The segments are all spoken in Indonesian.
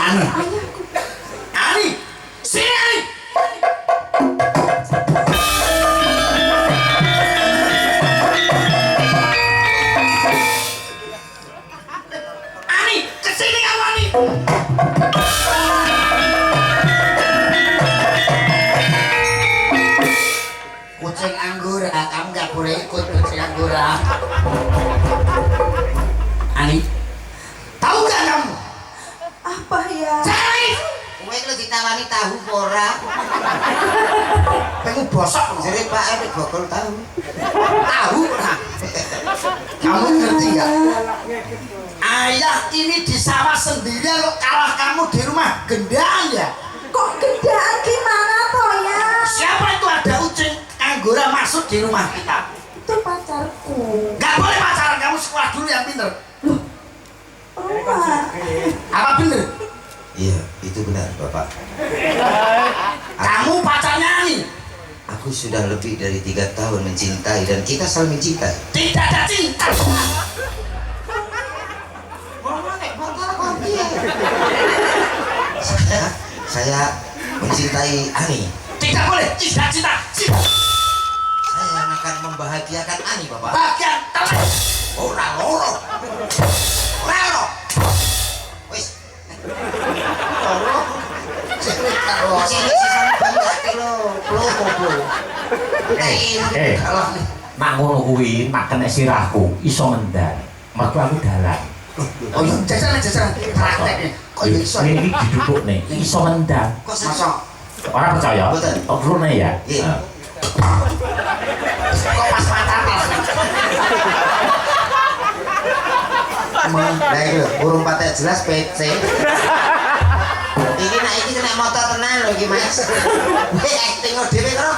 Ani. Ani. Sini Ani. Ani, kesini kamu Ani. Kucing Anggora, kamu nggak boleh ikut kucing Anggora. Ani, tahu nggak kamu? Apa ya? Cari. Kowe iki lho ditawani tahu apa ora? Pengen bosok. Jare Pak Erik bokol tahu. Tahu nah. Kamu ngerti nggak? Ayah ini di sawah sendirian kok kalah kamu di rumah gendaan ya? Kok gendaan gimana toh ya? Siapa itu ada ucing Anggora masuk di rumah kita? Itu pacarku. Gak boleh pacaran, kamu sekolah dulu yang pinter. Rumah. Apa bener? Iya, itu benar, Bapak. Kamu pacarnya Ani? Aku sudah lebih dari 3 tahun mencintai dan kita saling mencintai. Tidak ada cinta. Saya mencintai Ani. Tidak boleh, tidak cinta. Saya yang akan membahagiakan Ani, Bapak. Bagian telan. Ora loro. Ora loro. Wis. Loro. Nak ngono kuwi, nak kena sirahku iso ngendhan. Mergo aku dalan. Oh iya, jajan praktek. Kok iso Ini didudukne, iso ngendhan. Kok masuk? Ora percaya? Betul. Tok drone ya. Iya. Kok pas pacaran? Nah itu burung patek jelas PC. Iki nak iki kena motor tenan lho iki Mas. Acting dhewe karo.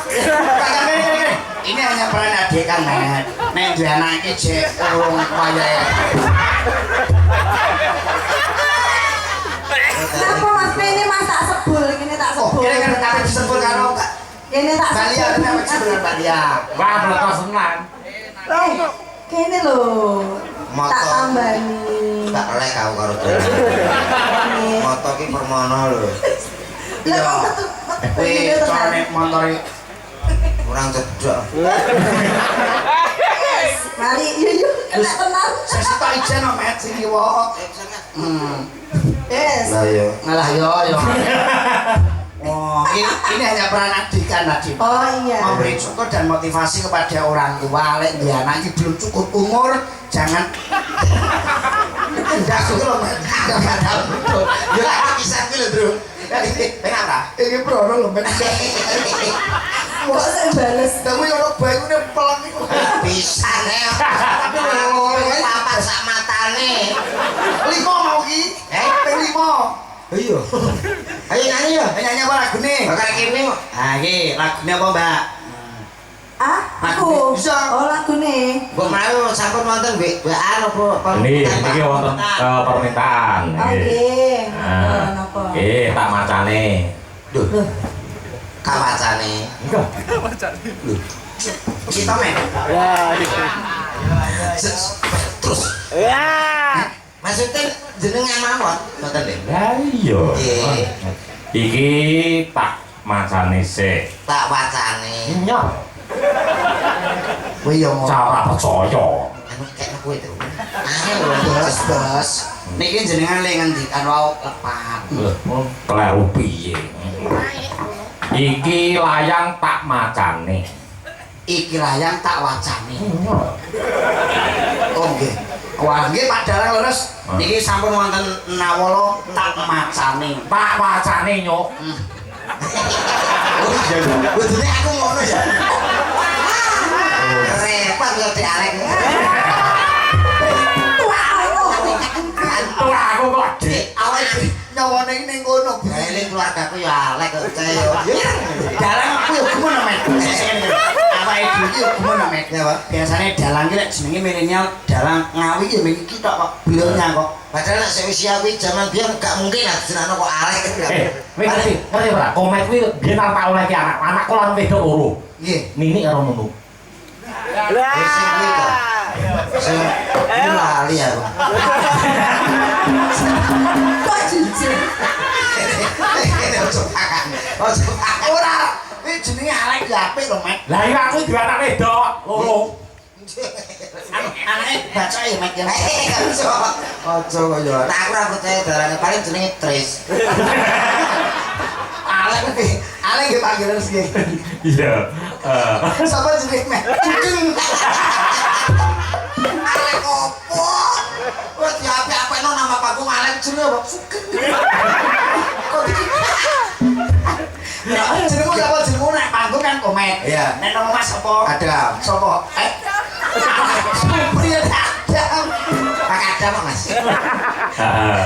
Ini hanya peran adik kan, Nek. Nek duwe anak iki jek urung wayahe. Kenapa Mas ini Mas tak sebul, ini tak Oh, sebul. ini kan tapi disebut karo Ini tak Balia, sebul. kenapa disebut Balia? Wah, meletos tenan. Kene lho. Motor. Tak tambani. Tak lek kau karo dhewe. Motor ki permono lho. Lah kok betul Wih, corone motor Kurang cedok. Mari yuk kena tenang. sing sitok ijen no met sing kiwa. Yes. Lah yo. Ngalah yo. Oh, ini hanya peran adikan tadi. Oh iya. Memberi contoh dan motivasi kepada orang tua. Lek dia anak ini belum cukup umur, jangan. Enggak aku loh, enggak ada betul. Yo lek kisah ki lho, Bro. Pengen ora? Ini bro loh, men. Kok saya bales? Kamu yang orang baik udah pelan itu. Bisa nek. Tapi lho papat sak matane. 5 mau ki? Ping 5. Iya. Ayo nyanyi yo. Nyanyi apa lagu nih? Bakal kene kok. Ah, iki lagunya apa, Mbak? Ah, aku. Bisa. Oh lagu nih. Mbok mau sampun wonten WA apa Ini wonten permintaan. Oke. Nah, Napa? Oke, tak macane. Duh. Kawacane. Enggak. Kita men. Terus. Maksudnya jenengan mawon ngoten lho. Lah iya. Nggih. Iki tak macane sik. Tak wacane. Nyok. Kowe yo Cara percaya. Anu kek kowe to. bos. Niki jenengan le ngendikan wae lepat. Kleru piye? Iki layang tak macane. Iki layang tak wacane. Oh nggih. Wah, nggih Pak Dalang leres. Niki sampun wonten nawala tak macane. Tak wacane nyok. Oh iya lho. Kudune aku ngono ya. Repot yo dialek. Ora aku kok dik. Awake nyawane ning kono. Eling keluargaku ya alek kok kaya. Dalang aku yo gimana men? Awake dhewe yo gimana men? Biasane dalang ki lek jenenge milenial dalang ngawi yo men iki tok kok belumnya kok. Padahal nek usia kuwi jaman biyen gak mungkin lah jenenge kok alek. Ngerti ora? Komet kuwi biyen tak oleh ki anak kula wedok loro. Nggih. Nini karo Nunu. Wis kuwi kok. Sing lali aku. Kok jujur? Ojo ora. Iki jenenge Alek ya apik lho, Mek. Lah iya aku dua anak wedok, loro. Anake baca ya, Mek. Gak bisa. Ojo kok ya. Nah aku ora percaya dalane paling jenenge Tris. Alek nggih panggilan sih. Iya. Sapa jenenge, Mek? Cugeng. Alek opo? Wes diapik-apikno nama panggung Alek jenenge apa? Sugeng. Kok iki? Jenengmu sapa jenengmu nek panggung kan Komet. Iya. Nek nama Mas apa? Adam. Sapa? Supri Adam. Pak Adam kok Mas. Heeh.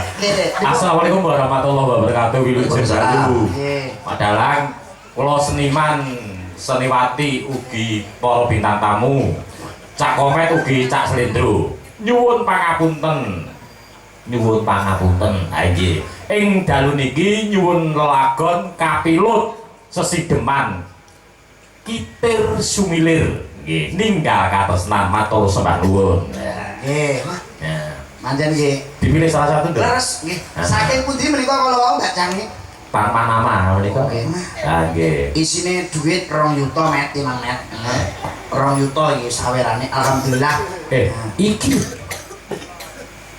Assalamualaikum warahmatullahi wabarakatuh. Wilujeng Dalu. Nggih. Padalang kula seniman seniwati ugi para bintang tamu. Cak Komet ugi Cak Slendro. Nyuwun pangapunten. Nyuwun pangapunten. Ha nggih. Ing dalu niki nyuwun lelagon kapilut sesideman Kitir Sumilir. Nggih, ninggal katresnan matur sembah nuwun. Nggih. Ya. Manjen nggih. Dipilih salah satu nggih. Leres nggih. Saking pundi menika kala wau Mbak Cangi? Panama menika. Oke. Ah nggih. Isine duit 2 juta Met, 5 Met. 2 juta iki sawerane alhamdulillah. Iki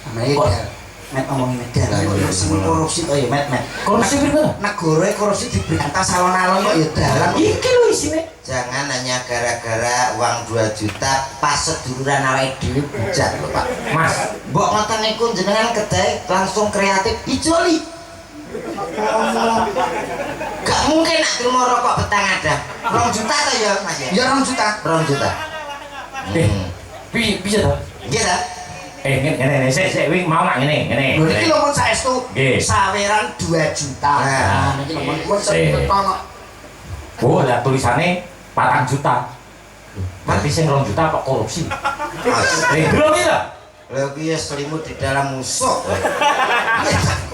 Sampe Met ngomongin medal. Korupsi to ya Met. korupsi pinten? Negara korupsi diberantas alon-alon kok ya dalan. Iki lho isine. Jangan hanya gara-gara uang 2 juta pas seduluran awake dhewe bujak lho Pak. Mas, Mbok ngoten niku jenengan kedai langsung kreatif ijoli. Gak mungkin nak terima rokok petang ada. 2 juta to ya Mas ya? Ya 2 juta. 2 juta. bisa to? Nggih ta? Ngene sik wing mau nak ngene. Lho niki lho mun saestu Nggih. saweran 2 juta. Nah, niki lho mun sepeton. Oh, ada tulisannya 4 juta. Berarti sing 2 juta kok korupsi. Belum ya? Lha iki ya selimut di dalam musuh.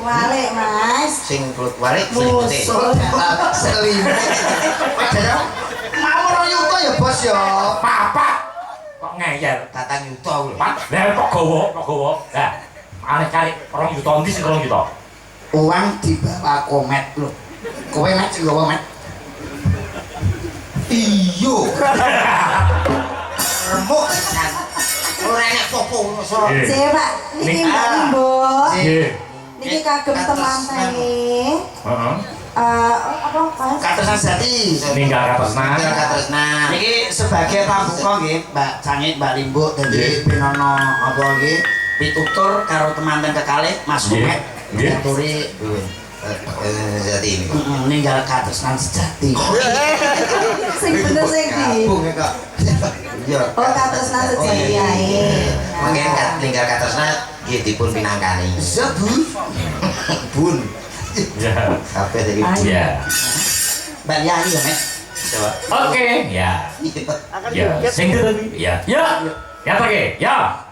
Wale Mas. Sing kulit warik selimute. Musuh. Selimut. Mau 2 juta ya bos ya. Papa kok ngeyel. Tatang yuta lho. Pak, lah kok gowo. Lah, aneh cari 2 juta ndi sing 2 juta? Uang dibawa Komet lho. Kowe Met sing gowo Met. Iyo. Remuk kan. Ora enek popo ngono. Sik Pak, niki Ning- Mbak Mbok. Nggih. Niki kagem temantene. Heeh. Apa Mas? Katresnan Sejati. Ninggal katresnan. Ninggal katresnan. Niki sebagai pambuka nggih Mbak Cangit, Mbak Limbuk dadi Nggih. pinono apa nggih pitutur karo temanten kekalih Mas Nggih. Komet. Nggih. Ngaturi Jadi ini. ninggal katresnan sejati. Sing bener sing ndi? Gabung ya kok. Iya. Oh, katresnan sejati ae. Mungkin ninggal katresnan nggih dipun pinangkani. Zabun. Bun. Ya. Kabeh iki. Ya. Mbak Yai ya Met. Coba. Oke, ya. Ya, sing tadi. Ya. Ya. Ya, oke. Ya.